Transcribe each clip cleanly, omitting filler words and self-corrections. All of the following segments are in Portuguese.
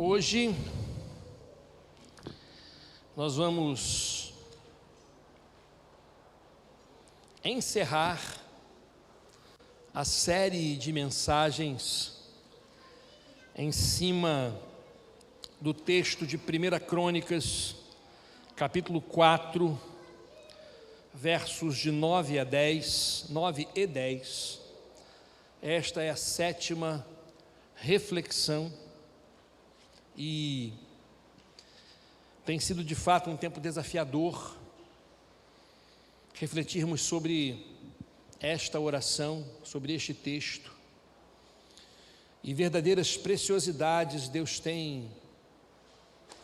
Hoje nós vamos encerrar a série de mensagens em cima do texto de 1 Crônicas, capítulo 4, versos de 9 e 10. Esta é a sétima reflexão e tem sido de fato um tempo desafiador refletirmos sobre esta oração, sobre este texto, e verdadeiras preciosidades Deus tem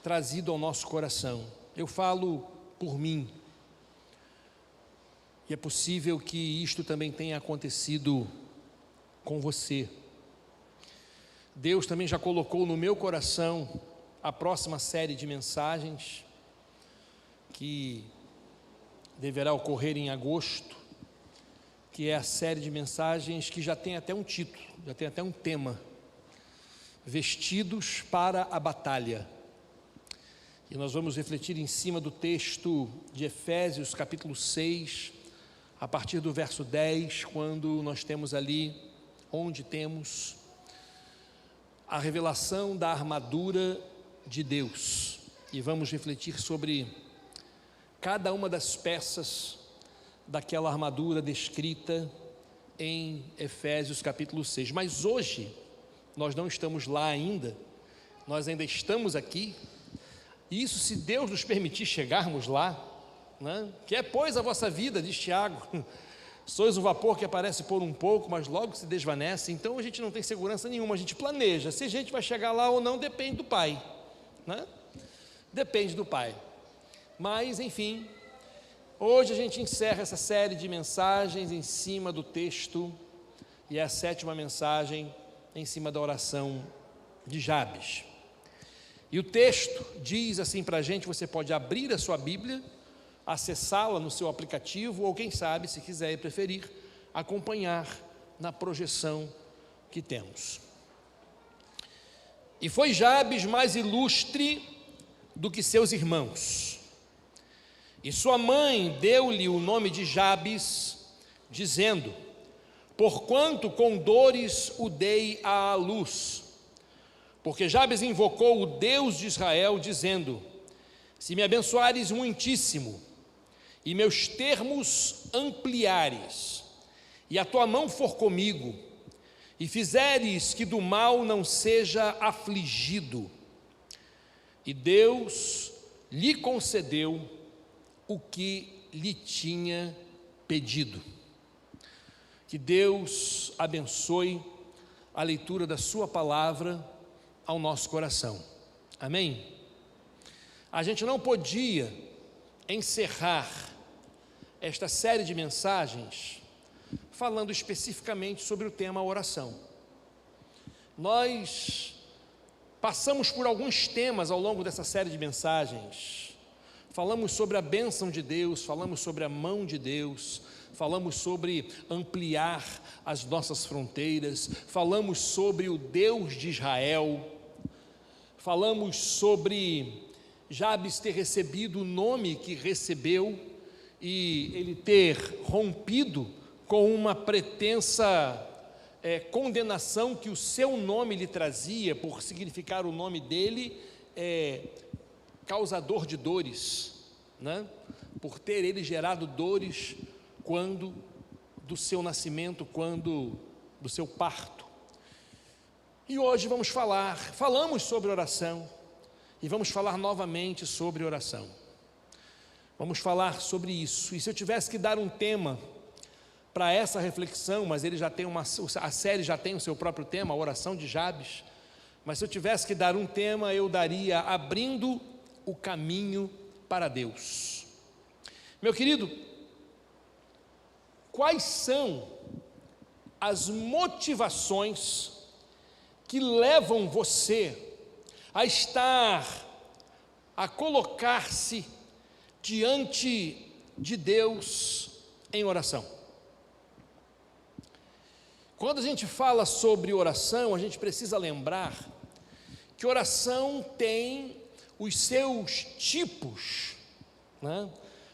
trazido ao nosso coração. Eu falo por mim, e é possível que isto também tenha acontecido com você. Deus também já colocou no meu coração a próxima série de mensagens, que deverá ocorrer em agosto, que é a série de mensagens que já tem até um título, já tem até um tema: Vestidos para a Batalha. E nós vamos refletir em cima do texto de Efésios, capítulo 6, a partir do verso 10, quando nós temos ali, onde temos a revelação da armadura de Deus, e vamos refletir sobre cada uma das peças daquela armadura descrita em Efésios capítulo 6. Mas hoje nós não estamos lá ainda, nós ainda estamos aqui, e isso se Deus nos permitir chegarmos lá, né? Que é, pois, a vossa vida, diz Tiago, sois um vapor que aparece por um pouco, mas logo se desvanece. Então a gente não tem segurança nenhuma, a gente planeja. Se a gente vai chegar lá ou não, depende do Pai, né? Depende do Pai. Mas, enfim, hoje a gente encerra essa série de mensagens em cima do texto, e é a sétima mensagem em cima da oração de Jabes. E o texto diz assim para a gente, você pode abrir a sua Bíblia, acessá-la no seu aplicativo, ou quem sabe, se quiser e preferir, acompanhar na projeção que temos. E foi Jabes mais ilustre do que seus irmãos, e sua mãe deu-lhe o nome de Jabes, dizendo: porquanto com dores o dei à luz. Porque Jabes invocou o Deus de Israel, dizendo: se me abençoares muitíssimo, e meus termos ampliares, e a tua mão for comigo, e fizeres que do mal não seja afligido. E Deus lhe concedeu o que lhe tinha pedido. Que Deus abençoe a leitura da sua palavra ao nosso coração. Amém? A gente não podia encerrar esta série de mensagens falando especificamente sobre o tema oração. Nós passamos por alguns temas ao longo dessa série de mensagens. Falamos sobre a bênção de Deus, falamos sobre a mão de Deus, falamos sobre ampliar as nossas fronteiras, falamos sobre o Deus de Israel, falamos sobre Jabes ter recebido o nome que recebeu e ele ter rompido com uma pretensa condenação que o seu nome lhe trazia, por significar o nome dele causador de dores, né? Por ter ele gerado dores quando do seu nascimento, quando do seu parto. E hoje falamos sobre oração, e vamos falar novamente sobre oração. Vamos falar sobre isso. E se eu tivesse que dar um tema para essa reflexão, mas ele já tem a série já tem o seu próprio tema, a oração de Jabes, mas se eu tivesse que dar um tema, eu daria abrindo o caminho para Deus. Meu querido, quais são as motivações que levam você a colocar-se diante de Deus em oração? Quando a gente fala sobre oração, a gente precisa lembrar que oração tem os seus tipos, né?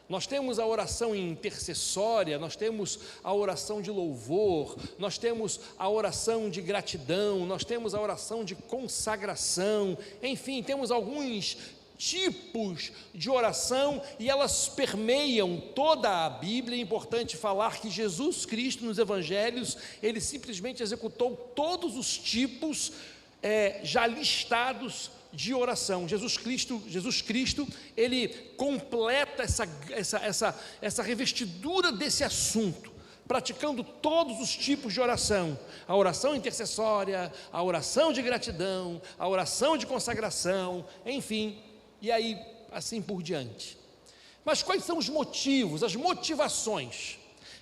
Nós temos a oração intercessória, nós temos a oração de louvor, nós temos a oração de gratidão, nós temos a oração de consagração, enfim, temos alguns tipos de oração e elas permeiam toda a Bíblia. É importante falar que Jesus Cristo nos Evangelhos, Ele simplesmente executou todos os tipos já listados de oração. Jesus Cristo, Ele completa essa revestidura desse assunto, praticando todos os tipos de oração: a oração intercessória, a oração de gratidão, a oração de consagração, enfim, e aí assim por diante. Mas quais são os motivos, as motivações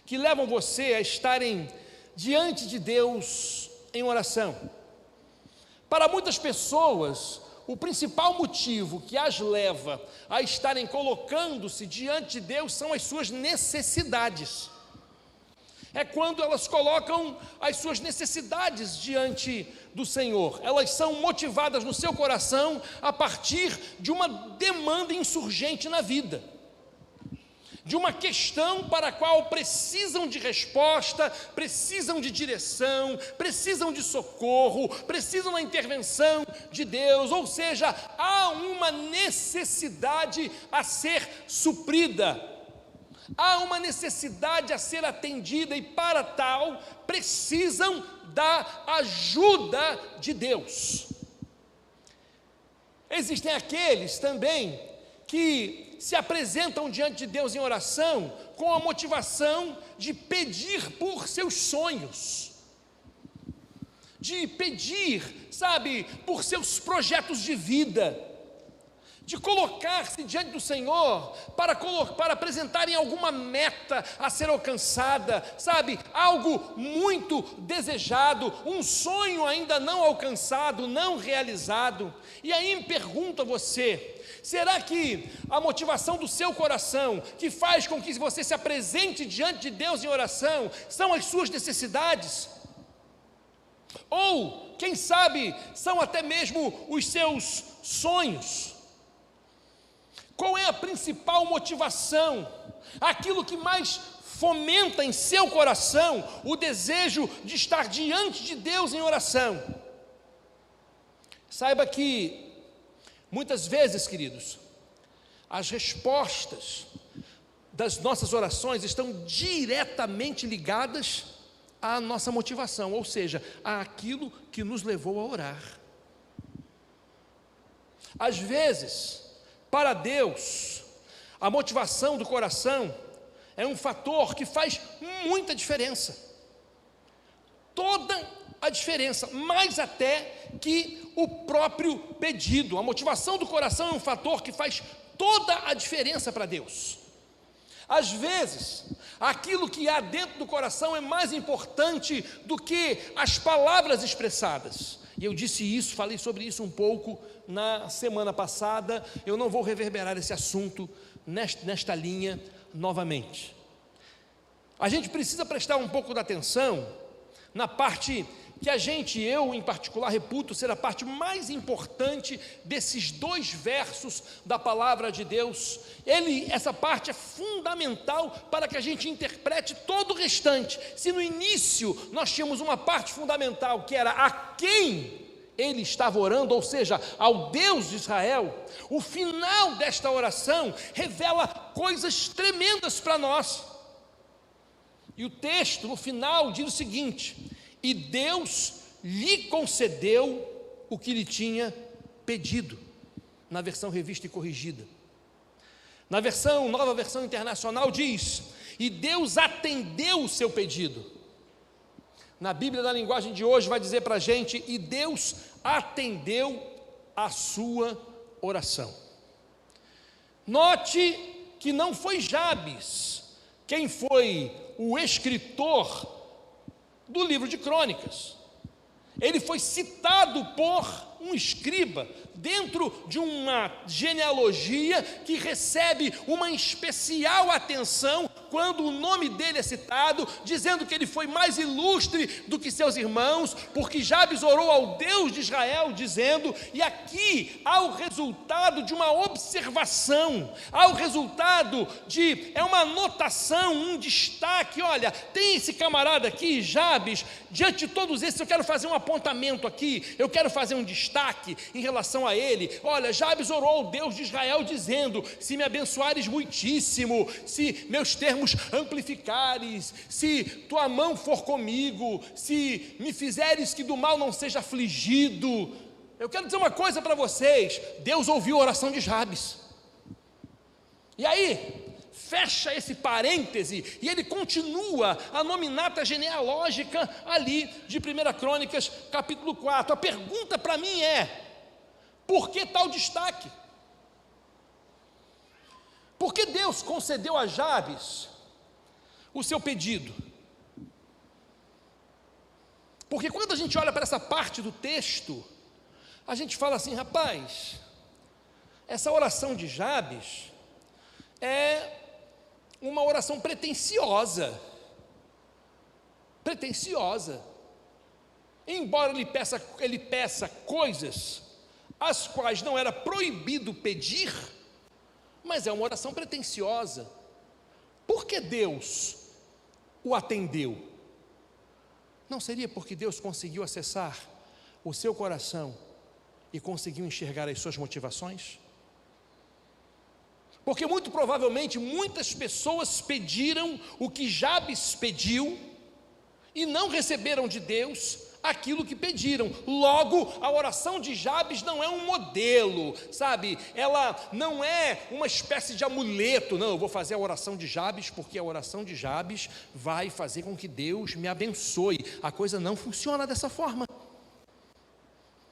que levam você a estarem diante de Deus em oração? Para muitas pessoas, o principal motivo que as leva a estarem colocando-se diante de Deus são as suas necessidades. É quando elas colocam as suas necessidades diante do Senhor. Elas são motivadas no seu coração a partir de uma demanda insurgente na vida, de uma questão para a qual precisam de resposta, precisam de direção, precisam de socorro, precisam da intervenção de Deus. Ou seja, há uma necessidade a ser suprida, há uma necessidade a ser atendida, e para tal precisam da ajuda de Deus. Existem aqueles também que se apresentam diante de Deus em oração com a motivação de pedir por seus sonhos, de pedir, por seus projetos de vida, de colocar-se diante do Senhor para apresentarem alguma meta a ser alcançada, algo muito desejado, um sonho ainda não alcançado, não realizado. E aí me pergunto a você: será que a motivação do seu coração, que faz com que você se apresente diante de Deus em oração, são as suas necessidades? Ou, quem sabe, são até mesmo os seus sonhos? Qual é a principal motivação? Aquilo que mais fomenta em seu coração o desejo de estar diante de Deus em oração? Saiba que muitas vezes, queridos, as respostas das nossas orações estão diretamente ligadas à nossa motivação, ou seja, àquilo que nos levou a orar. Às vezes, para Deus, a motivação do coração é um fator que faz muita diferença, toda a diferença, mais até que o próprio pedido. A motivação do coração é um fator que faz toda a diferença para Deus. Às vezes, aquilo que há dentro do coração é mais importante do que as palavras expressadas. E eu disse isso, falei sobre isso um pouco na semana passada. Eu não vou reverberar esse assunto nesta linha novamente. A gente precisa prestar um pouco de atenção na parte que eu em particular reputo ser a parte mais importante desses 2 versos da palavra de Deus. Essa parte é fundamental para que a gente interprete todo o restante. Se no início nós tínhamos uma parte fundamental, que era a quem ele estava orando, ou seja, ao Deus de Israel, o final desta oração revela coisas tremendas para nós. E o texto no final diz o seguinte: e Deus lhe concedeu o que lhe tinha pedido, na versão revista e corrigida. Na nova versão internacional diz: e Deus atendeu o seu pedido. Na Bíblia da linguagem de hoje vai dizer para a gente: e Deus atendeu a sua oração. Note que não foi Jabes quem foi o escritor do livro de Crônicas. Ele foi citado por um escriba dentro de uma genealogia que recebe uma especial atenção quando o nome dele é citado, dizendo que ele foi mais ilustre do que seus irmãos, porque Jabes orou ao Deus de Israel, dizendo, e aqui há o resultado de uma observação, há o resultado é uma anotação, um destaque. Olha, tem esse camarada aqui, Jabes, diante de todos esses eu quero fazer um apontamento aqui, eu quero fazer um destaque em relação a ele. Olha, Jabes orou ao Deus de Israel dizendo, se me abençoares muitíssimo, se meus termos amplificares, se tua mão for comigo, se me fizeres que do mal não seja afligido. Eu quero dizer uma coisa para vocês, Deus ouviu a oração de Jabes. E aí, fecha esse parêntese e ele continua a nominata genealógica ali de 1 Crônicas, capítulo 4. A pergunta para mim é, por que tal destaque? Por que Deus concedeu a Jabes o seu pedido? Porque quando a gente olha para essa parte do texto, a gente fala assim, rapaz, essa oração de Jabes é uma oração pretensiosa, embora ele peça coisas as quais não era proibido pedir, mas é uma oração pretensiosa. Por que Deus o atendeu? Não seria porque Deus conseguiu acessar o seu coração e conseguiu enxergar as suas motivações? Porque muito provavelmente muitas pessoas pediram o que Jabes pediu e não receberam de Deus aquilo que pediram. Logo, a oração de Jabes não é um modelo, sabe? Ela não é uma espécie de amuleto. Não, eu vou fazer a oração de Jabes porque a oração de Jabes vai fazer com que Deus me abençoe. A coisa não funciona dessa forma.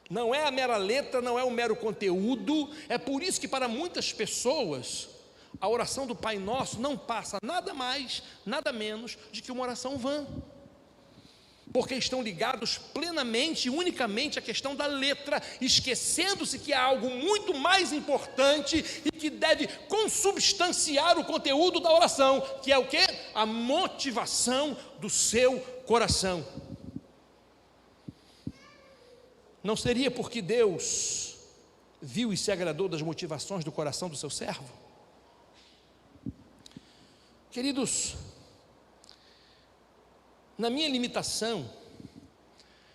Não é a mera letra, não é o mero conteúdo. É por isso que para muitas pessoas a oração do Pai Nosso não passa nada mais, nada menos de que uma oração vã, porque estão ligados plenamente e unicamente à questão da letra, esquecendo-se que há algo muito mais importante e que deve consubstanciar o conteúdo da oração, que é o quê? A motivação do seu coração. Não seria porque Deus viu e se agradou das motivações do coração do seu servo? Queridos, na minha limitação,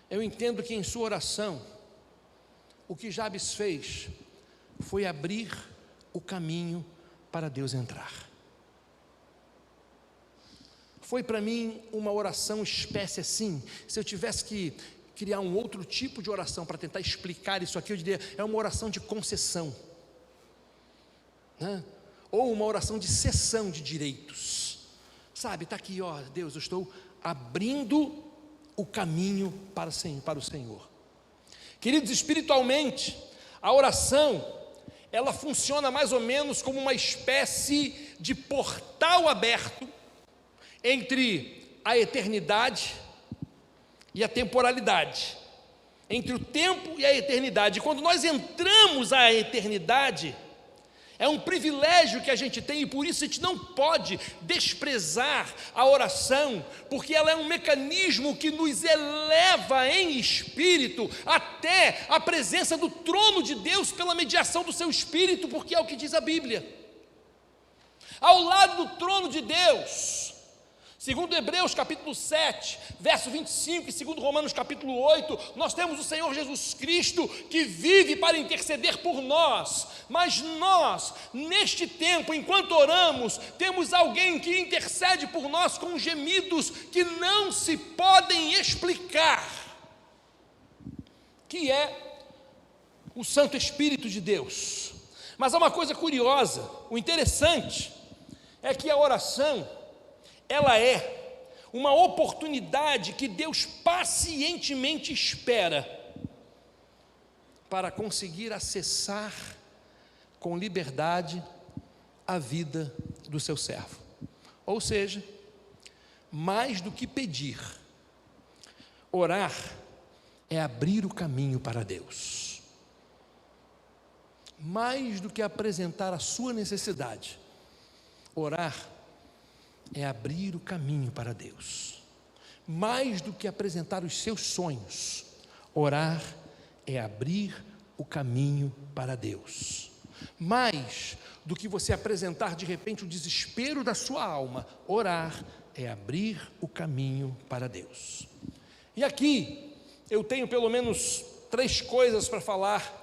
eu entendo que em sua oração, o que Jabes fez foi abrir o caminho para Deus entrar. Foi para mim uma oração espécie assim, se eu tivesse que criar um outro tipo de oração para tentar explicar isso aqui, eu diria, é uma oração de concessão, né? Ou uma oração de cessão de direitos, sabe, está aqui, ó, Deus, eu estou abrindo o caminho para o Senhor. Queridos, espiritualmente, a oração, ela funciona mais ou menos como uma espécie de portal aberto entre a eternidade e a temporalidade, entre o tempo e a eternidade. Quando nós entramos à eternidade, é um privilégio que a gente tem, e por isso a gente não pode desprezar a oração, porque ela é um mecanismo que nos eleva em espírito até a presença do trono de Deus pela mediação do seu Espírito, porque é o que diz a Bíblia. Ao lado do trono de Deus, segundo Hebreus capítulo 7, verso 25, e segundo Romanos capítulo 8, nós temos o Senhor Jesus Cristo que vive para interceder por nós. Mas nós, neste tempo, enquanto oramos, temos alguém que intercede por nós com gemidos que não se podem explicar, que é o Santo Espírito de Deus. Mas há uma coisa curiosa, o interessante é que a oração, ela é uma oportunidade que Deus pacientemente espera para conseguir acessar com liberdade a vida do seu servo. Ou seja, mais do que pedir, orar é abrir o caminho para Deus. Mais do que apresentar a sua necessidade, orar é abrir o caminho para Deus. Mais do que apresentar os seus sonhos, orar é abrir o caminho para Deus. Mais do que você apresentar de repente o desespero da sua alma, orar é abrir o caminho para Deus. E aqui eu tenho pelo menos 3 coisas para falar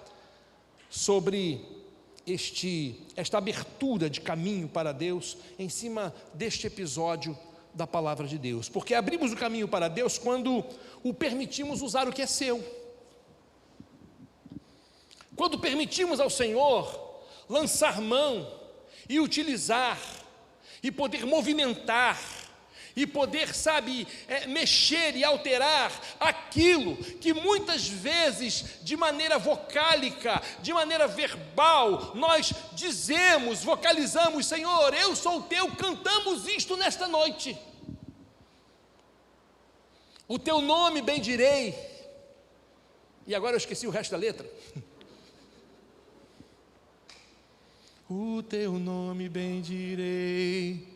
sobre esta abertura de caminho para Deus em cima deste episódio da palavra de Deus. Porque abrimos o caminho para Deus quando o permitimos usar o que é seu. Quando permitimos ao Senhor lançar mão e utilizar, e poder movimentar, e poder, mexer e alterar aquilo que muitas vezes, de maneira vocálica, de maneira verbal, nós dizemos, vocalizamos: Senhor, eu sou teu, cantamos isto nesta noite. O teu nome bendirei. E agora eu esqueci o resto da letra. O teu nome bendirei.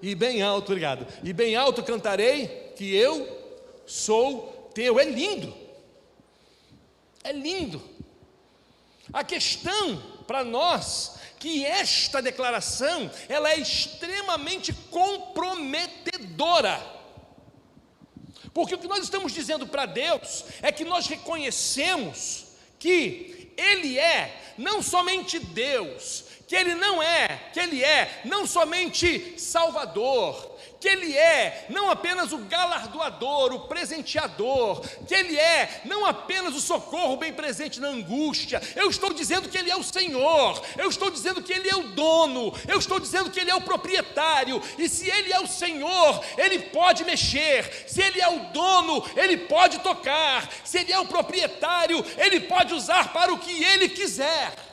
E bem alto, obrigado. E bem alto cantarei que eu sou teu. É lindo. É lindo. A questão para nós que esta declaração, ela é extremamente comprometedora. Porque o que nós estamos dizendo para Deus é que nós reconhecemos que Ele é não somente Deus, que Ele é não somente Salvador, que Ele é não apenas o galardoador, o presenteador, que Ele é não apenas o socorro bem presente na angústia. Eu estou dizendo que Ele é o Senhor, eu estou dizendo que Ele é o dono, eu estou dizendo que Ele é o proprietário, e se Ele é o Senhor, Ele pode mexer, se Ele é o dono, Ele pode tocar, se Ele é o proprietário, Ele pode usar para o que Ele quiser.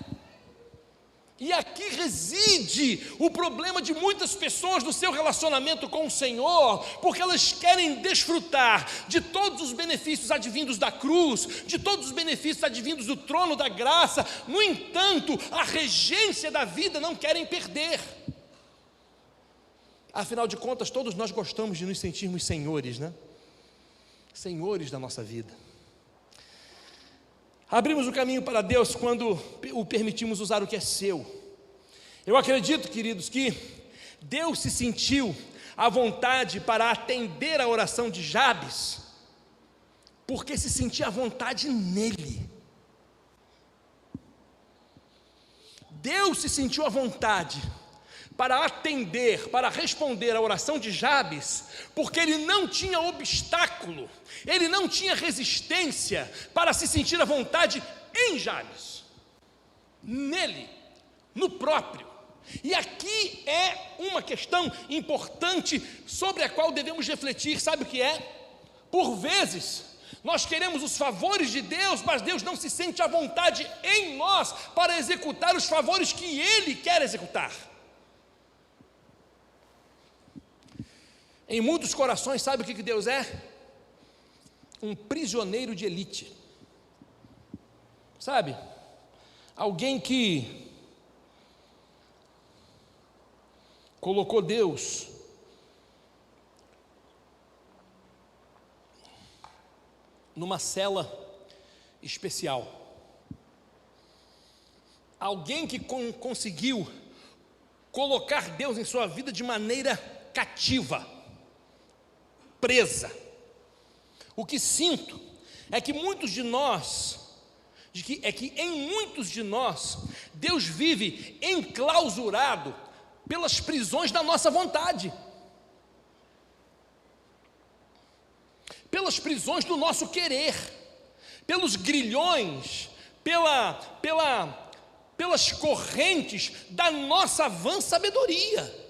E aqui reside o problema de muitas pessoas no seu relacionamento com o Senhor, porque elas querem desfrutar de todos os benefícios advindos da cruz, de todos os benefícios advindos do trono da graça. No entanto, a regência da vida não querem perder. Afinal de contas, todos nós gostamos de nos sentirmos senhores, né? Senhores da nossa vida. Abrimos o caminho para Deus quando o permitimos usar o que é seu. Eu acredito, queridos, que Deus se sentiu à vontade para atender a oração de Jabes, porque se sentia à vontade nele. Deus se sentiu à vontade para atender, para responder à oração de Jabes, porque ele não tinha obstáculo, ele não tinha resistência para se sentir à vontade em Jabes, nele, no próprio. E aqui é uma questão importante sobre a qual devemos refletir. Sabe o que é? Por vezes nós queremos os favores de Deus, mas Deus não se sente à vontade em nós para executar os favores que Ele quer executar. Em muitos corações, sabe o que Deus é? Um prisioneiro de elite. Sabe? Alguém que colocou Deus numa cela especial. Alguém que conseguiu colocar Deus em sua vida de maneira cativa, presa. O que sinto é que em muitos de nós, Deus vive enclausurado pelas prisões da nossa vontade, pelas prisões do nosso querer, pelos grilhões, pelas correntes da nossa vã sabedoria.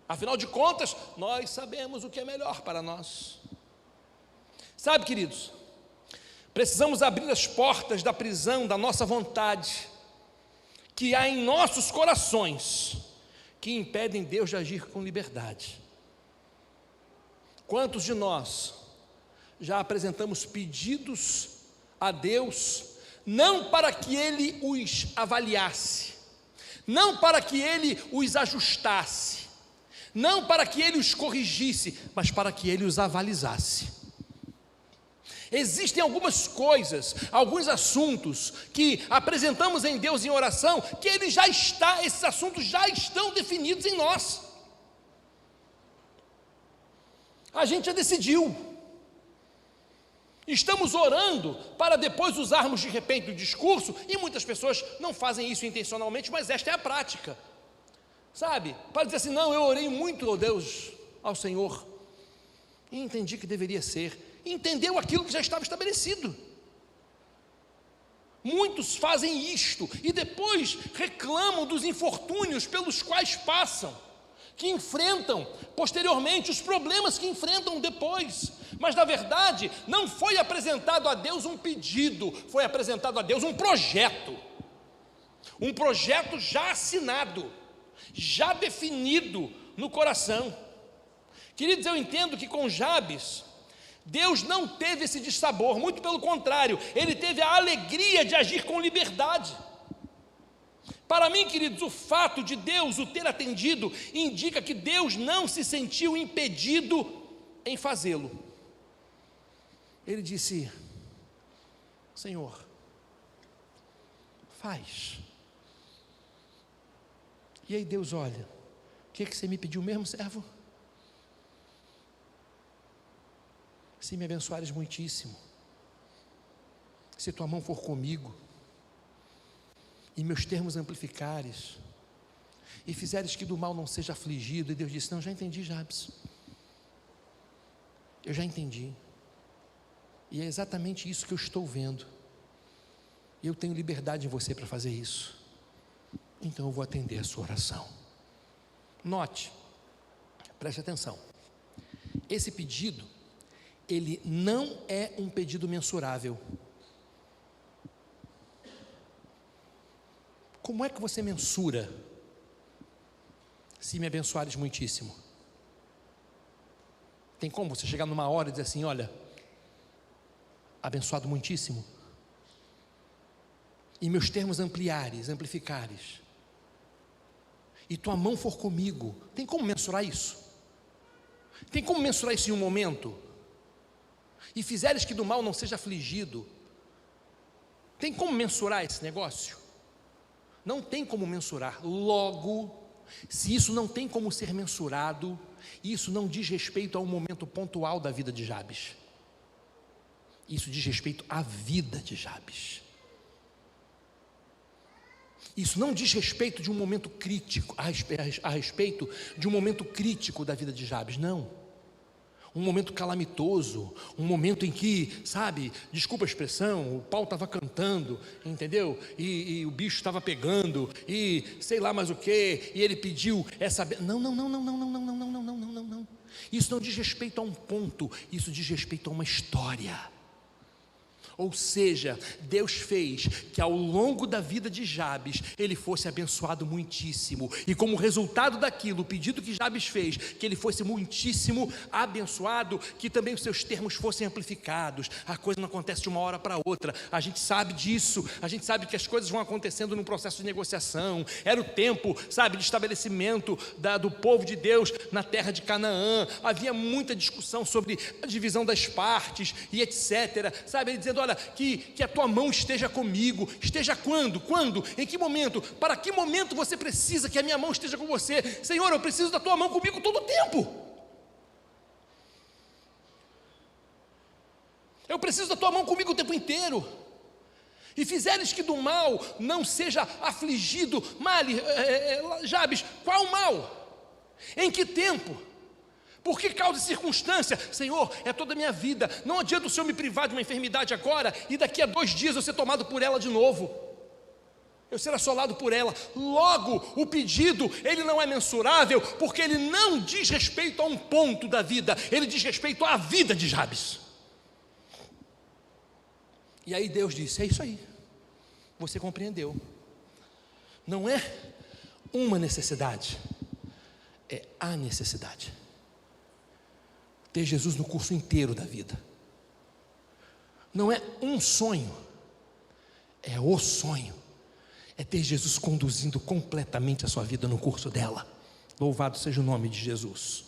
Afinal de contas, nós sabemos o que é melhor para nós. Sabe, queridos, precisamos abrir as portas da prisão da nossa vontade, que há em nossos corações, que impedem Deus de agir com liberdade. Quantos de nós já apresentamos pedidos a Deus, não para que Ele os avaliasse, não para que Ele os ajustasse, não para que ele os corrigisse, mas para que ele os avalizasse. Existem algumas coisas, alguns assuntos que apresentamos em Deus em oração, que esses assuntos já estão definidos em nós. A gente já decidiu. Estamos orando para depois usarmos de repente o discurso, e muitas pessoas não fazem isso intencionalmente, mas esta é a prática. Sabe? Para dizer assim, não, eu orei muito, ó Deus, ao Senhor, e entendi que deveria ser. Entendeu aquilo que já estava estabelecido. Muitos fazem isto e depois reclamam dos infortúnios pelos quais passam, que enfrentam posteriormente, os problemas que enfrentam depois. Mas na verdade não foi apresentado a Deus um pedido, foi apresentado a Deus um projeto já assinado, já definido no coração. Queridos, eu entendo que com Jabes Deus não teve esse dissabor, muito pelo contrário, ele teve a alegria de agir com liberdade. Para mim, queridos, o fato de Deus o ter atendido indica que Deus não se sentiu impedido em fazê-lo. Ele disse: Senhor, faz. E aí Deus olha: o que você me pediu mesmo, servo? Se me abençoares muitíssimo, se tua mão for comigo, e meus termos amplificares, e fizeres que do mal não seja afligido. E Deus disse: não, já entendi, Jabes, eu já entendi, e é exatamente isso que eu estou vendo, e eu tenho liberdade em você para fazer isso, então eu vou atender a sua oração. Note, preste atenção, esse pedido, ele não é um pedido mensurável. Como é que você mensura? Se me abençoares muitíssimo. Tem como você chegar numa hora e dizer assim: olha, abençoado muitíssimo, e meus termos amplificares, e tua mão for comigo? Tem como mensurar isso? Tem como mensurar isso em um momento? E fizeres que do mal não seja afligido? Tem como mensurar esse negócio? Não tem como mensurar. Logo, se isso não tem como ser mensurado, isso não diz respeito a um momento pontual da vida de Jabes. Isso diz respeito à vida de Jabes. Isso não diz respeito de um momento crítico, a respeito de um momento crítico da vida de Jabes, não. Um momento calamitoso, um momento em que, sabe, desculpa a expressão, o pau estava cantando, entendeu? E o bicho estava pegando, e sei lá mais o que, e ele pediu essa... Não. Isso não diz respeito a um ponto, isso diz respeito a uma história. Ou seja, Deus fez que ao longo da vida de Jabes ele fosse abençoado muitíssimo, e como resultado daquilo, o pedido que Jabes fez, que ele fosse muitíssimo abençoado, que também os seus termos fossem amplificados. A coisa não acontece de uma hora para outra, a gente sabe disso, a gente sabe que as coisas vão acontecendo num processo de negociação. Era o tempo, sabe, de estabelecimento do povo de Deus na terra de Canaã, havia muita discussão sobre a divisão das partes e etc, sabe, ele dizendo: olha, que a tua mão esteja comigo. Esteja quando? Quando? Em que momento? Para que momento você precisa que a minha mão esteja com você? Senhor, eu preciso da tua mão comigo todo o tempo. Eu preciso da tua mão comigo o tempo inteiro. E fizeres que do mal não seja afligido. Jabes, qual mal? Em que tempo? Por que causa e circunstância? Senhor, é toda a minha vida. Não adianta o Senhor me privar de uma enfermidade agora e daqui a 2 dias eu ser tomado por ela de novo, eu ser assolado por ela. Logo, o pedido, ele não é mensurável, porque ele não diz respeito a um ponto da vida, ele diz respeito à vida de Jabes. E aí Deus disse: é isso aí, você compreendeu. Não é uma necessidade, é a necessidade. Ter Jesus no curso inteiro da vida. Não é um sonho, é o sonho. É ter Jesus conduzindo completamente a sua vida no curso dela. Louvado seja o nome de Jesus.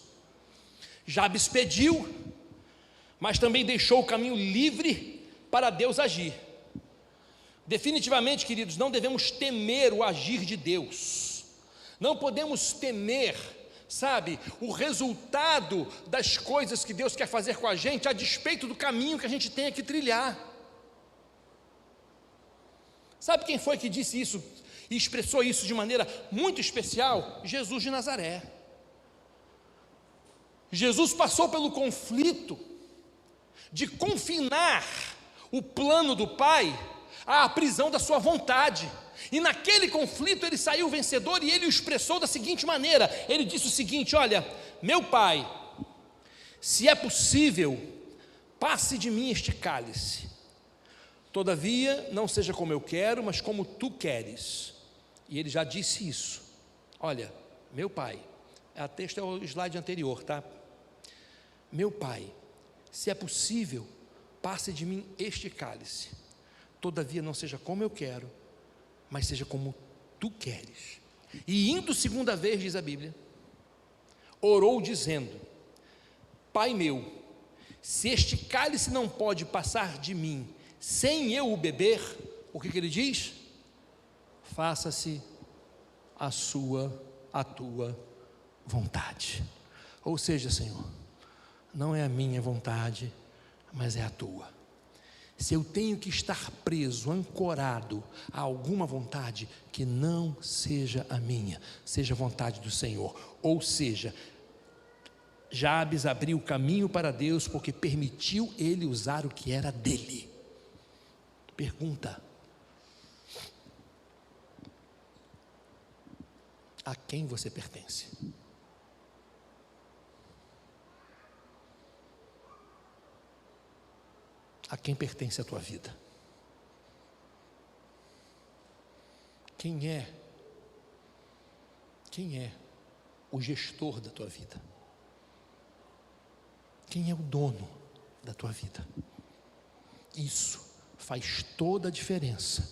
Jabes pediu, mas também deixou o caminho livre para Deus agir. Definitivamente, queridos, não devemos temer o agir de Deus. Não podemos temer, sabe, o resultado das coisas que Deus quer fazer com a gente, a despeito do caminho que a gente tenha que trilhar. Sabe quem foi que disse isso e expressou isso de maneira muito especial? Jesus de Nazaré. Jesus passou pelo conflito de confinar o plano do Pai à prisão da sua vontade, e naquele conflito ele saiu vencedor, e ele o expressou da seguinte maneira: ele disse o seguinte: olha, meu Pai, se é possível, passe de mim este cálice, todavia não seja como eu quero, mas como tu queres. E ele já disse isso. Olha, meu Pai, a texto é o slide anterior, tá? Meu Pai, se é possível, passe de mim este cálice, todavia não seja como eu quero, mas seja como tu queres. E indo segunda vez, diz a Bíblia, orou dizendo: Pai meu, se este cálice não pode passar de mim sem eu o beber, o que ele diz? Faça-se a tua vontade. Ou seja, Senhor, não é a minha vontade, mas é a tua. Se eu tenho que estar preso, ancorado a alguma vontade, que não seja a minha, seja a vontade do Senhor. Ou seja, Jabes abriu o caminho para Deus porque permitiu ele usar o que era dele. Pergunta: a quem você pertence? A quem pertence a tua vida? Quem é o gestor da tua vida? Quem é o dono da tua vida? Isso faz toda a diferença,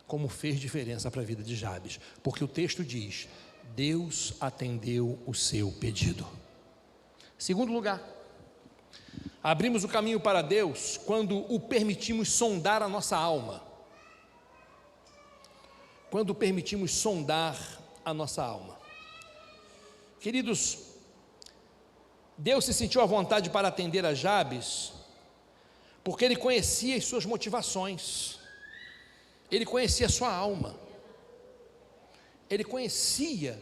como fez diferença para a vida de Jabes, porque o texto diz: Deus atendeu o seu pedido. Segundo lugar, abrimos o caminho para Deus quando o permitimos sondar a nossa alma. Quando permitimos sondar a nossa alma. Queridos, Deus se sentiu à vontade para atender a Jabes, porque Ele conhecia as suas motivações, Ele conhecia a sua alma, Ele conhecia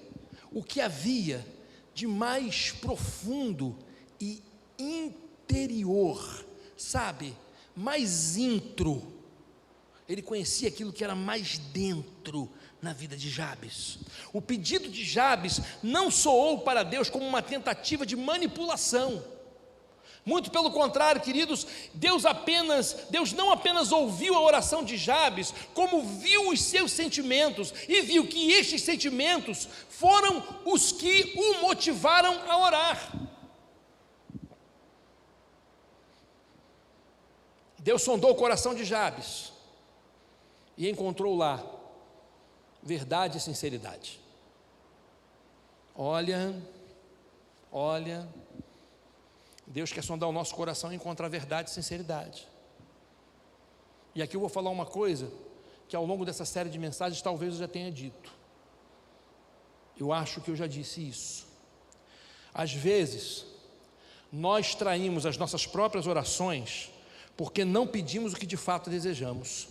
o que havia de mais profundo e interior, sabe, mais intro. Ele conhecia aquilo que era mais dentro na vida de Jabes. O pedido de Jabes não soou para Deus como uma tentativa de manipulação. Muito pelo contrário, queridos, Deus não apenas ouviu a oração de Jabes, como viu os seus sentimentos e viu que estes sentimentos foram os que o motivaram a orar. Deus sondou o coração de Jabes e encontrou lá verdade e sinceridade. Olha, Deus quer sondar o nosso coração e encontrar verdade e sinceridade. E aqui eu vou falar uma coisa que ao longo dessa série de mensagens talvez eu já tenha dito. Eu acho que eu já disse isso. Às vezes, nós traímos as nossas próprias orações porque não pedimos o que de fato desejamos.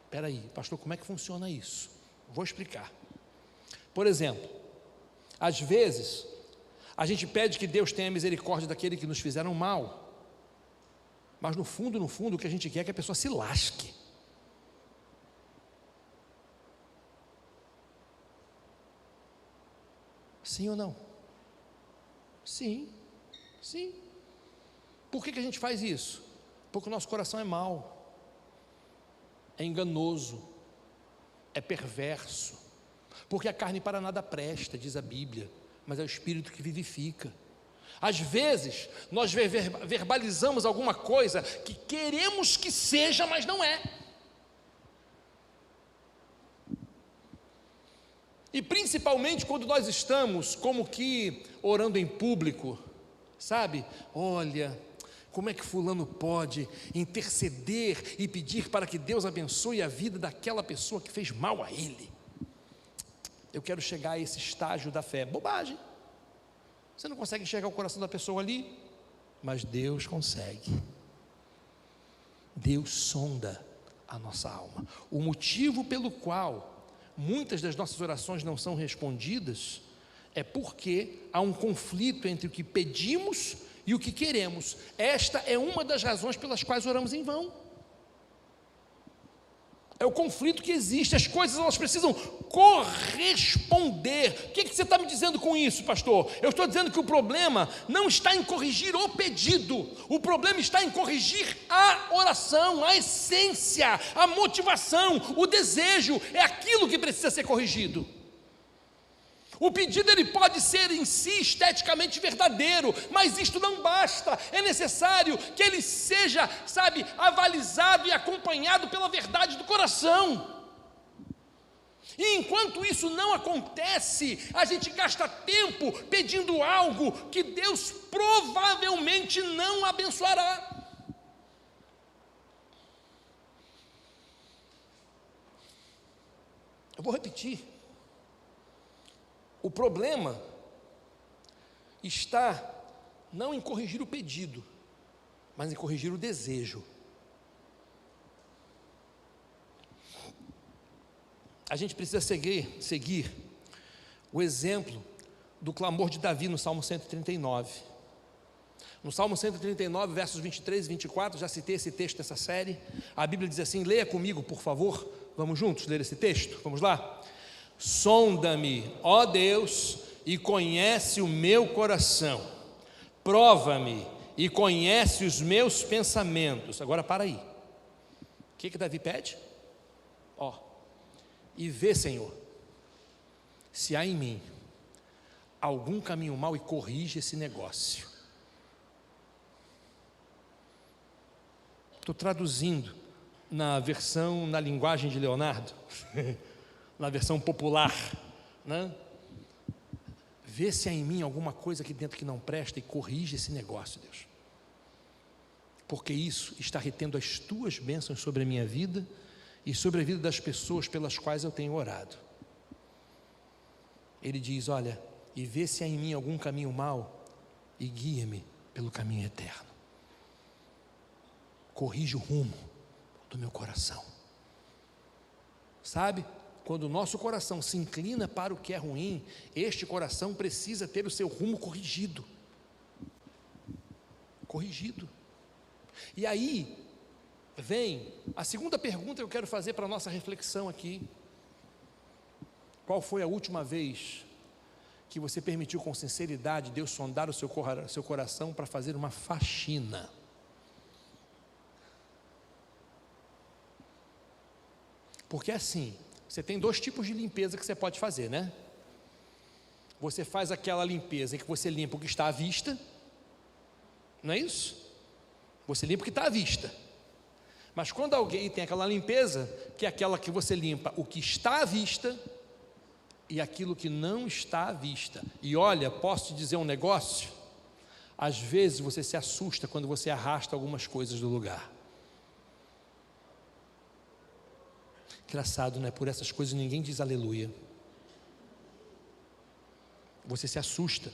Espera aí, pastor, como é que funciona isso? Vou explicar. Por exemplo, às vezes, a gente pede que Deus tenha misericórdia daquele que nos fizeram mal, mas no fundo, o que a gente quer é que a pessoa se lasque. Sim ou não? Sim. Por que a gente faz isso? Porque o nosso coração é mau, é enganoso, é perverso, porque a carne para nada presta, diz a Bíblia, mas é o Espírito que vivifica. Às vezes, nós verbalizamos alguma coisa que queremos que seja, mas não é. E principalmente quando nós estamos como que orando em público, sabe? Olha, como é que fulano pode interceder e pedir para que Deus abençoe a vida daquela pessoa que fez mal a ele? Eu quero chegar a esse estágio da fé. Bobagem. Você não consegue enxergar o coração da pessoa ali, mas Deus consegue. Deus sonda a nossa alma. O motivo pelo qual muitas das nossas orações não são respondidas é porque há um conflito entre o que pedimos e o que queremos. Esta é uma das razões pelas quais oramos em vão. É o conflito que existe. As coisas, elas precisam corresponder. O que você está me dizendo com isso, pastor? Eu estou dizendo que o problema não está em corrigir o pedido, o problema está em corrigir a oração, a essência, a motivação, o desejo. É aquilo que precisa ser corrigido. O pedido ele pode ser em si esteticamente verdadeiro, mas isto não basta. É necessário que ele seja, sabe, avalizado e acompanhado pela verdade do coração. E enquanto isso não acontece, a gente gasta tempo pedindo algo que Deus provavelmente não abençoará. Eu vou repetir. O problema está não em corrigir o pedido, mas em corrigir o desejo. A gente precisa seguir o exemplo do clamor de Davi no Salmo 139. No Salmo 139, versos 23 e 24, já citei esse texto dessa série. A Bíblia diz assim, leia comigo, por favor. Vamos juntos ler esse texto? Vamos lá? Sonda-me, ó Deus, e conhece o meu coração. Prova-me e conhece os meus pensamentos. Agora para aí. O que Davi pede? E vê, Senhor, se há em mim algum caminho mau e corrige esse negócio. Estou traduzindo na linguagem de Leonardo, na versão popular, né? Vê se há em mim alguma coisa aqui dentro que não presta e corrige esse negócio, Deus. Porque isso está retendo as tuas bênçãos sobre a minha vida e sobre a vida das pessoas pelas quais eu tenho orado. Ele diz, olha, e vê se há em mim algum caminho mau e guia-me pelo caminho eterno. Corrige o rumo do meu coração. Sabe, quando o nosso coração se inclina para o que é ruim, este coração precisa ter o seu rumo corrigido. Corrigido. E aí vem a segunda pergunta que eu quero fazer para a nossa reflexão aqui. Qual foi a última vez que você permitiu com sinceridade Deus sondar o seu coração para fazer uma faxina? Porque assim, você tem dois tipos de limpeza que você pode fazer, né? Você faz aquela limpeza em que você limpa o que está à vista, não é isso? Você limpa o que está à vista. Mas quando alguém tem aquela limpeza, que é aquela que você limpa o que está à vista e aquilo que não está à vista. E olha, posso te dizer um negócio? Às vezes você se assusta quando você arrasta algumas coisas do lugar. Engraçado, né? Por essas coisas ninguém diz aleluia. Você se assusta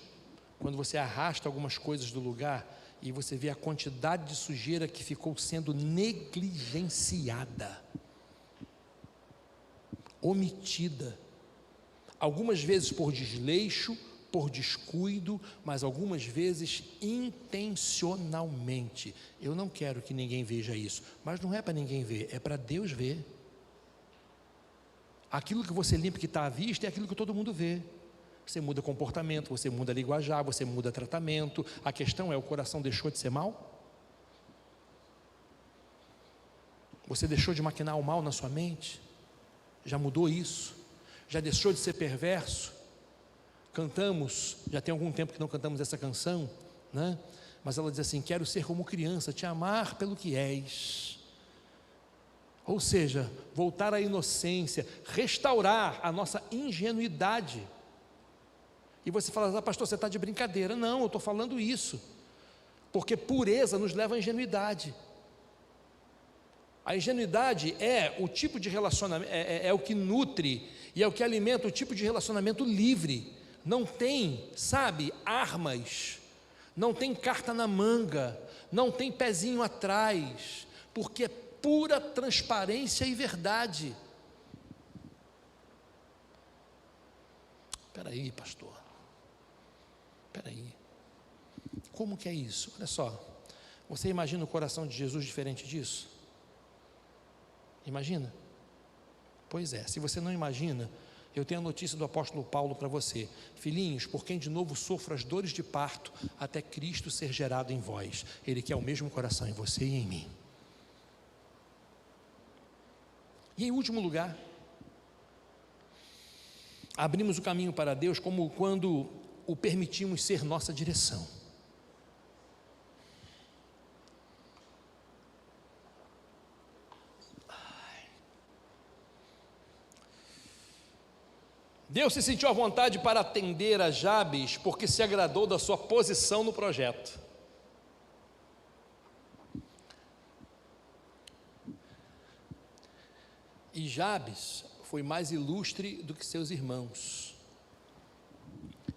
quando você arrasta algumas coisas do lugar e você vê a quantidade de sujeira que ficou sendo negligenciada, omitida, algumas vezes por desleixo, por descuido, mas algumas vezes intencionalmente. Eu não quero que ninguém veja isso, mas não é para ninguém ver, é para Deus ver. Aquilo que você limpa que está à vista é aquilo que todo mundo vê. Você muda comportamento, você muda linguajar, você muda tratamento. A questão é, o coração deixou de ser mal? Você deixou de maquinar o mal na sua mente? Já mudou isso? Já deixou de ser perverso? Cantamos, já tem algum tempo que não cantamos essa canção, né? Mas ela diz assim, quero ser como criança, te amar pelo que és. Ou seja, voltar à inocência, restaurar a nossa ingenuidade. E você fala, pastor, você está de brincadeira. Não, eu estou falando isso, porque pureza nos leva à ingenuidade. A ingenuidade é o tipo de relacionamento, é o que nutre e é o que alimenta o tipo de relacionamento livre. Não tem, sabe, armas, não tem carta na manga, não tem pezinho atrás, porque é pura transparência e verdade. Espera aí, pastor, espera aí, como que é isso? Olha só, você imagina o coração de Jesus diferente disso? Imagina? Pois é, se você não imagina, eu tenho a notícia do apóstolo Paulo para você: filhinhos, por quem de novo sofro as dores de parto, até Cristo ser gerado em vós. Ele quer o mesmo coração em você e em mim. E em último lugar, abrimos o caminho para Deus como quando o permitimos ser nossa direção. Deus se sentiu à vontade para atender a Jabes, porque se agradou da sua posição no projeto. E Jabes foi mais ilustre do que seus irmãos.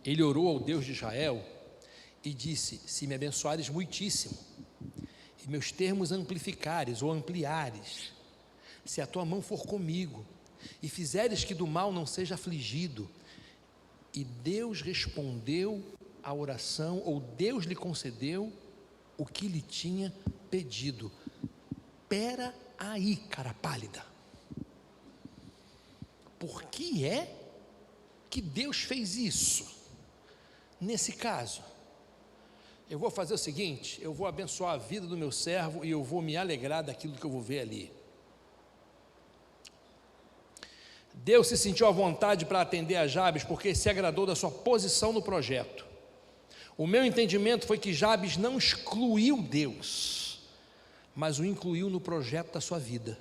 Ele orou ao Deus de Israel e disse: se me abençoares muitíssimo, e meus termos amplificares ou ampliares, se a tua mão for comigo, e fizeres que do mal não seja afligido. E Deus respondeu à oração, ou Deus lhe concedeu o que lhe tinha pedido. Pera aí, cara pálida, por que é que Deus fez isso? Nesse caso, eu vou fazer o seguinte: eu vou abençoar a vida do meu servo e eu vou me alegrar daquilo que eu vou ver ali. Deus se sentiu à vontade para atender a Jabes, porque se agradou da sua posição no projeto. O meu entendimento foi que Jabes não excluiu Deus, mas o incluiu no projeto da sua vida.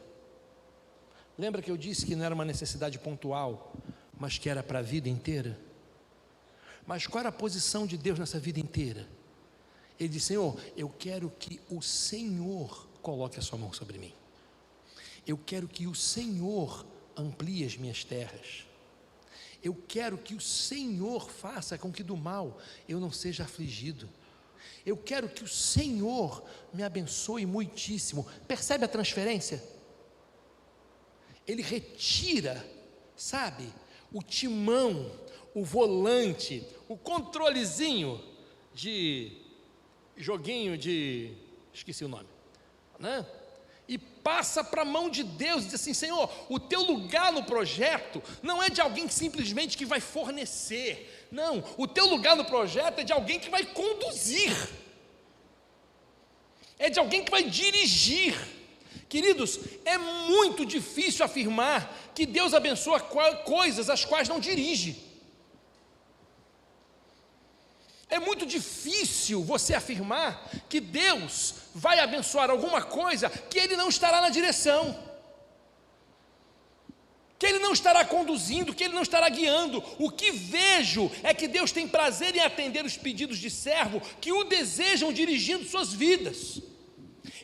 Lembra que eu disse que não era uma necessidade pontual, mas que era para a vida inteira? Mas qual era a posição de Deus nessa vida inteira? Ele disse: Senhor, eu quero que o Senhor coloque a sua mão sobre mim. Eu quero que o Senhor amplie as minhas terras. Eu quero que o Senhor faça com que do mal eu não seja afligido. Eu quero que o Senhor me abençoe muitíssimo. Percebe a transferência? Ele retira, sabe, o timão, o volante, o controlezinho de joguinho de, esqueci o nome, né? E passa para a mão de Deus e diz assim: Senhor, o teu lugar no projeto não é de alguém simplesmente que vai fornecer, não, o teu lugar no projeto é de alguém que vai conduzir, é de alguém que vai dirigir. Queridos, é muito difícil afirmar que Deus abençoa coisas as quais não dirige. É muito difícil você afirmar que Deus vai abençoar alguma coisa que Ele não estará na direção, que Ele não estará conduzindo, que Ele não estará guiando. O que vejo é que Deus tem prazer em atender os pedidos de servo que o desejam dirigindo suas vidas.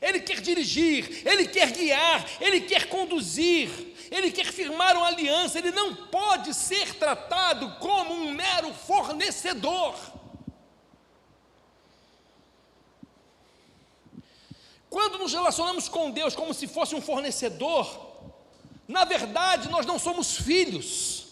Ele quer dirigir, Ele quer guiar, Ele quer conduzir, Ele quer firmar uma aliança. Ele não pode ser tratado como um mero fornecedor. Quando nos relacionamos com Deus como se fosse um fornecedor, na verdade nós não somos filhos,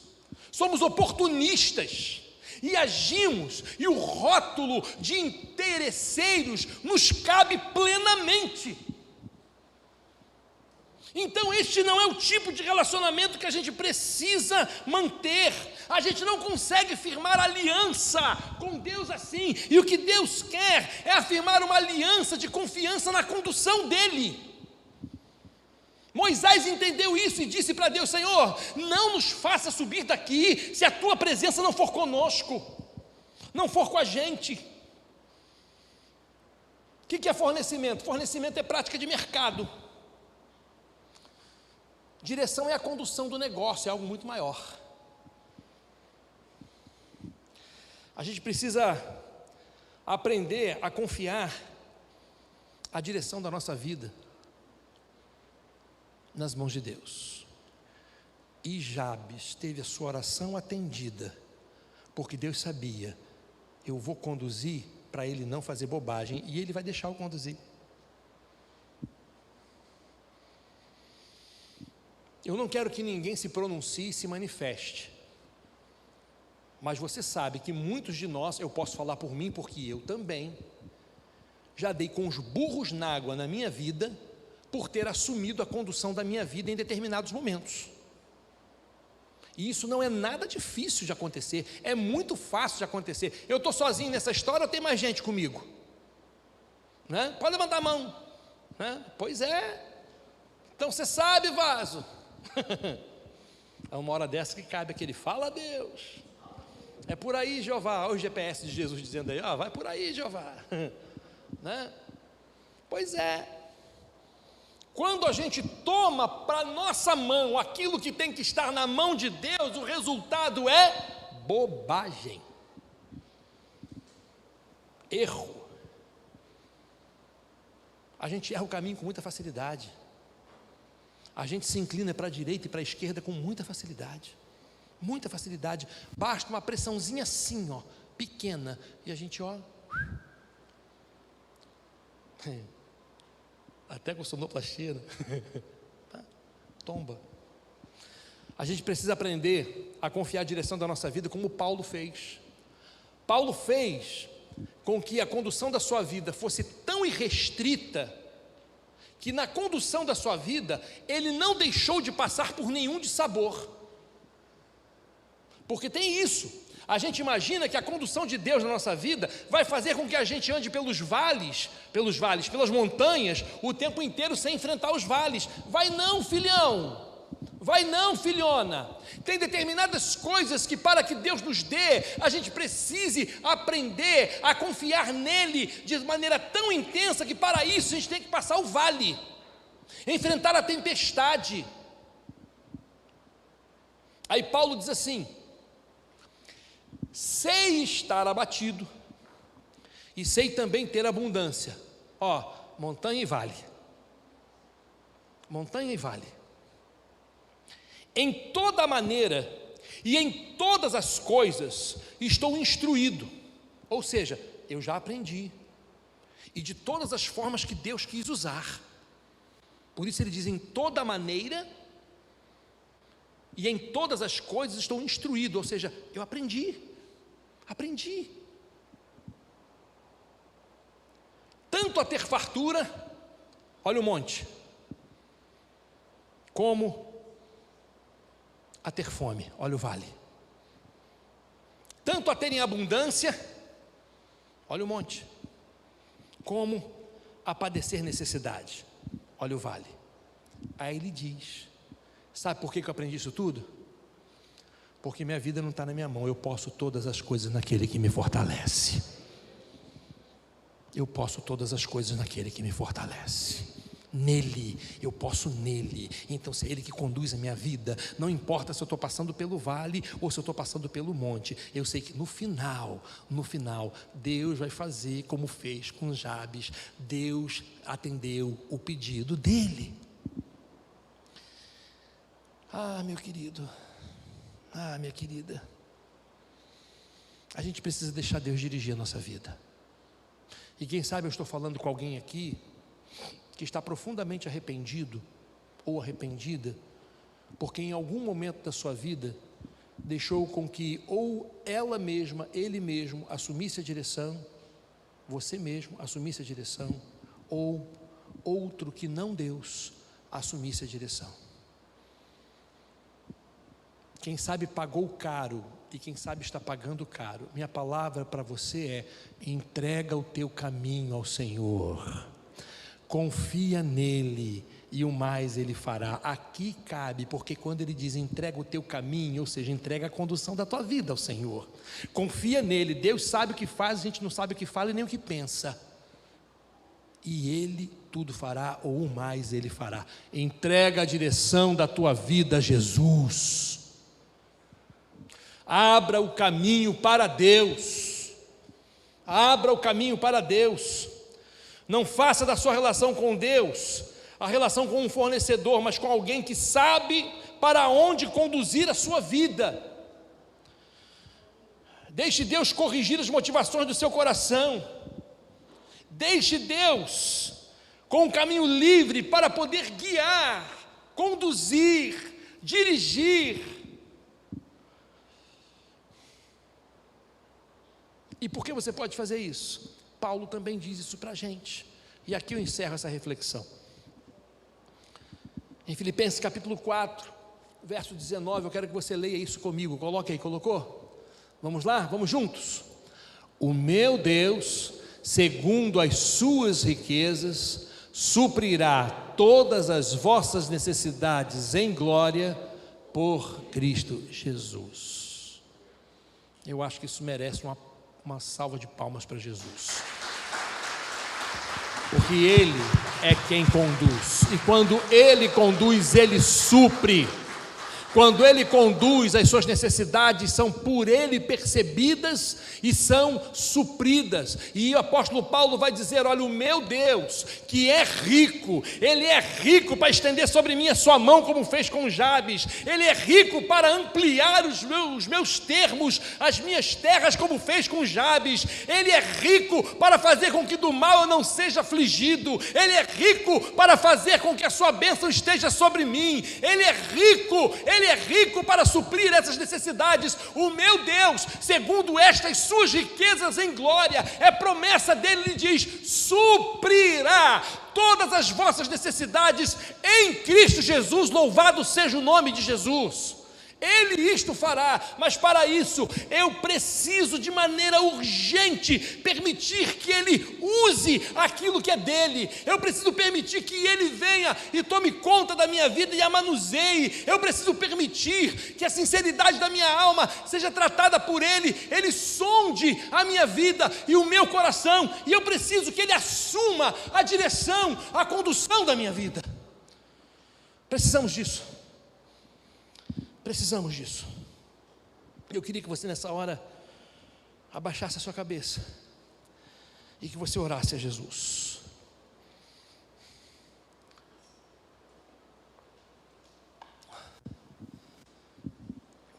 somos oportunistas e agimos, e o rótulo de interesseiros nos cabe plenamente. Então este não é o tipo de relacionamento que a gente precisa manter. A gente não consegue firmar aliança com Deus assim, e o que Deus quer é afirmar uma aliança de confiança na condução dEle. Moisés entendeu isso e disse para Deus: Senhor, não nos faça subir daqui se a tua presença não for conosco, não for com a gente. O que é fornecimento? Fornecimento é prática de mercado. Direção é a condução do negócio, é algo muito maior. A gente precisa aprender a confiar a direção da nossa vida nas mãos de Deus. E Jabes teve a sua oração atendida, porque Deus sabia, eu vou conduzir para ele não fazer bobagem, e ele vai deixar eu conduzir. Eu não quero que ninguém se pronuncie e se manifeste, mas você sabe que muitos de nós, eu posso falar por mim, porque eu também já dei com os burros na água na minha vida, por ter assumido a condução da minha vida em determinados momentos. E isso não é nada difícil de acontecer, é muito fácil de acontecer. Eu estou sozinho nessa história ou tem mais gente comigo? Né? Pode levantar a mão. Né? Pois é. Então você sabe, vaso. É uma hora dessa que cabe aquele fala a Deus. É por aí, Jeová. Olha o GPS de Jesus dizendo aí, vai por aí, Jeová. Né? Pois é. Quando a gente toma para nossa mão aquilo que tem que estar na mão de Deus, o resultado é bobagem, erro. A gente erra o caminho com muita facilidade. A gente se inclina para a direita e para a esquerda com muita facilidade. Muita facilidade. Basta uma pressãozinha assim, pequena, e a gente, até com sonoplastia, tomba. A gente precisa aprender a confiar a direção da nossa vida, como Paulo fez. Paulo fez com que a condução da sua vida fosse tão irrestrita, que na condução da sua vida, ele não deixou de passar por nenhum dissabor. Porque tem isso, a gente imagina que a condução de Deus na nossa vida vai fazer com que a gente ande pelas montanhas, o tempo inteiro sem enfrentar os vales. Vai não, filhão, vai não, filhona. Tem determinadas coisas que, para que Deus nos dê, a gente precise aprender a confiar nele de maneira tão intensa, que para isso a gente tem que passar o vale, enfrentar a tempestade. Aí Paulo diz assim: sei estar abatido e sei também ter abundância. Montanha e vale. Montanha e vale. Em toda maneira e em todas as coisas estou instruído. Ou seja, eu já aprendi. E de todas as formas que Deus quis usar. Por isso ele diz: em toda maneira e em todas as coisas estou instruído. Ou seja, eu aprendi. Tanto a ter fartura, olha o monte, como a ter fome, olha o vale. Tanto a ter em abundância, olha o monte, como a padecer necessidade, olha o vale. Aí ele diz: sabe por que eu aprendi isso tudo? Porque minha vida não está na minha mão, eu posso todas as coisas naquele que me fortalece. Eu posso todas as coisas naquele que me fortalece. Nele, eu posso nele. Então se é ele que conduz a minha vida, não importa se eu estou passando pelo vale ou se eu estou passando pelo monte, eu sei que no final, Deus vai fazer como fez com Jabes. Deus atendeu o pedido dele. Meu querido, minha querida, a gente precisa deixar Deus dirigir a nossa vida. E quem sabe eu estou falando com alguém aqui que está profundamente arrependido ou arrependida, porque em algum momento da sua vida deixou com que ou ela mesma, ele mesmo assumisse a direção, você mesmo assumisse a direção, ou outro que não Deus assumisse a direção. Quem sabe pagou caro e quem sabe está pagando caro. Minha palavra para você é: entrega o teu caminho ao Senhor, confia nele e o mais ele fará. Aqui cabe, porque quando ele diz entrega o teu caminho, ou seja, entrega a condução da tua vida ao Senhor, confia nele. Deus sabe o que faz, a gente não sabe o que fala e nem o que pensa, e ele tudo fará, ou o mais Ele fará. Entrega a direção da tua vida a Jesus. Abra o caminho para Deus. Abra o caminho para Deus. Não faça da sua relação com Deus a relação com um fornecedor, mas com alguém que sabe para onde conduzir a sua vida. Deixe Deus corrigir as motivações do seu coração. Deixe Deus com um caminho livre para poder guiar, conduzir, dirigir. E por que você pode fazer isso? Paulo também diz isso para a gente. E aqui eu encerro essa reflexão. Em Filipenses capítulo 4, verso 19, eu quero que você leia isso comigo. Coloque aí, colocou? Vamos lá? Vamos juntos. O meu Deus, segundo as suas riquezas, suprirá todas as vossas necessidades em glória por Cristo Jesus. Eu acho que isso merece uma salva de palmas para Jesus. Porque Ele é quem conduz, e quando Ele conduz, Ele supre. Quando Ele conduz, as suas necessidades são por Ele percebidas e são supridas. E o apóstolo Paulo vai dizer: olha, o meu Deus, que é rico, Ele é rico para estender sobre mim a sua mão, como fez com Jabes. Ele é rico para ampliar os meus termos, as minhas terras, como fez com Jabes. Ele é rico para fazer com que do mal eu não seja afligido. Ele é rico para fazer com que a sua bênção esteja sobre mim. Ele é rico para suprir essas necessidades. O meu Deus, segundo estas suas riquezas em glória, é promessa dele, ele diz: suprirá todas as vossas necessidades em Cristo Jesus. Louvado seja o nome de Jesus. Ele isto fará, mas para isso eu preciso de maneira urgente permitir que Ele use aquilo que é dele. Eu preciso permitir que Ele venha e tome conta da minha vida e a manuseie. Eu preciso permitir que a sinceridade da minha alma seja tratada por Ele. Ele sonde a minha vida e o meu coração, e eu preciso que Ele assuma a direção, a condução da minha vida. Precisamos disso. Precisamos disso. Eu queria que você nessa hora abaixasse a sua cabeça e que você orasse a Jesus.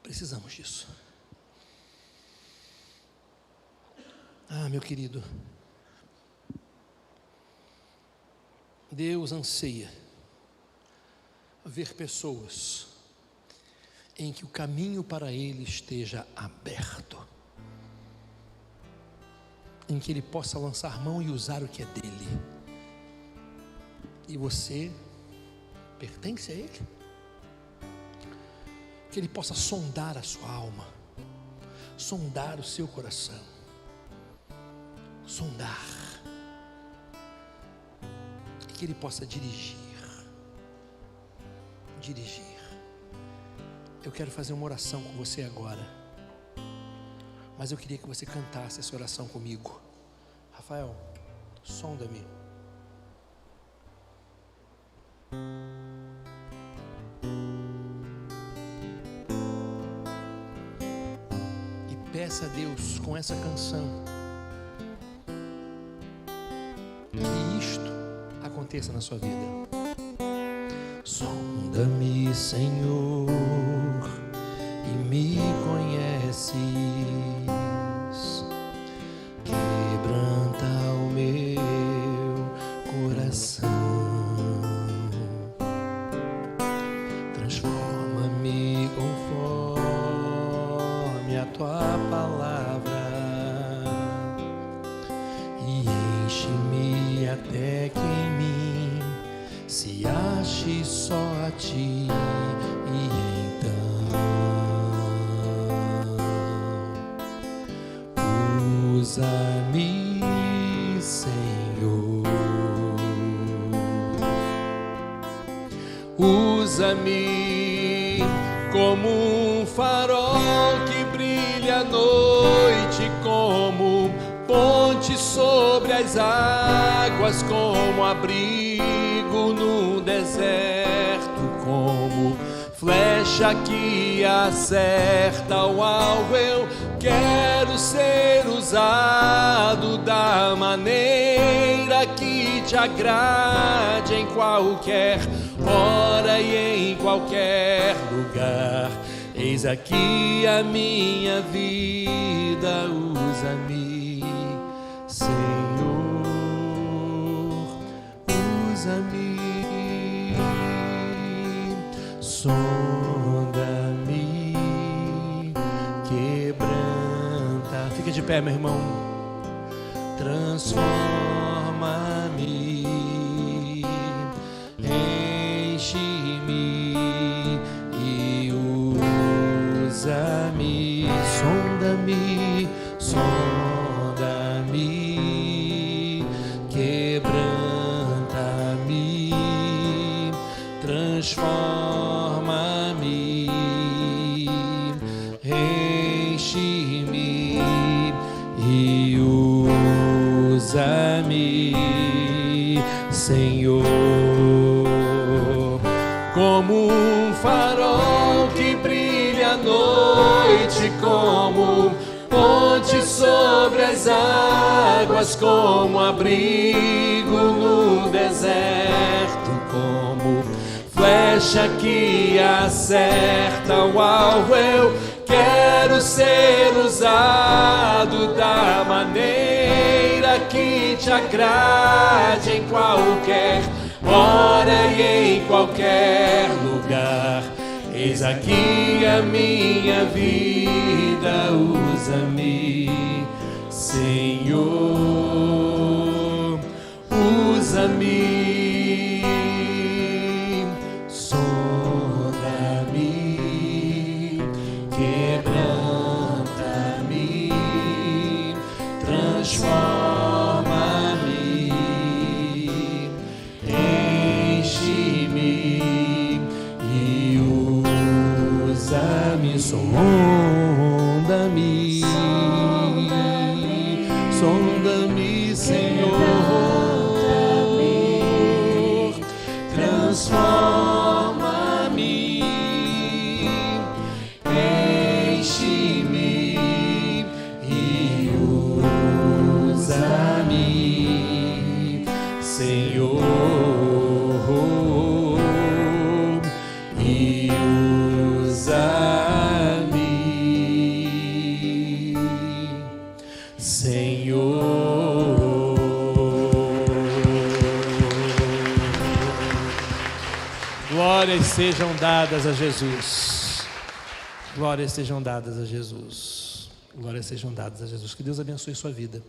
Precisamos disso. Ah, meu querido, Deus anseia ver pessoas em que o caminho para Ele esteja aberto, em que Ele possa lançar mão e usar o que é dele, e você pertence a Ele, que Ele possa sondar a sua alma, sondar o seu coração, sondar, e que Ele possa dirigir. Eu quero fazer uma oração com você agora, mas eu queria que você cantasse essa oração comigo. Rafael, sonda-me. E peça a Deus com essa canção que isto aconteça na sua vida. Sonda-me, Senhor, e me conheces, quebranta o meu coração, transforma-me conforme a tua palavra e enche-me até que em mim se ache só a ti. E então usa-me, Senhor, usa-me como um farol que brilha à noite, como ponte sobre as águas, como abrigo deserto, como flecha que acerta o alvo. Eu quero ser usado da maneira que te agrade, em qualquer hora e em qualquer lugar. Eis aqui a minha vida, usa-me, Senhor, usa-me, sonda-me, quebranta. Fica de pé, meu irmão. Transforma-me, enche-me e usa-me, sonda-me, sonda-me, quebranta-me, transforma-me, enche-me e usa-me, Senhor, como um farol que brilha à noite, como ponte sobre as águas, como abrigo no deserto, como flecha que acerta o alvo. Eu quero ser usado da maneira que te agrade, em qualquer hora e em qualquer lugar. Eis aqui a minha vida, usa-me, Senhor, usa-me, sonda-me, quebranta-me, transforma-me, enche-me e usa-me, sonda-me, sonda-me, Senhor, transforma-me, enche-me e usa-me, Senhor, e usa-me, Senhor. Glórias sejam dadas a Jesus. Glórias sejam dadas a Jesus. Glórias sejam dadas a Jesus. Que Deus abençoe sua vida.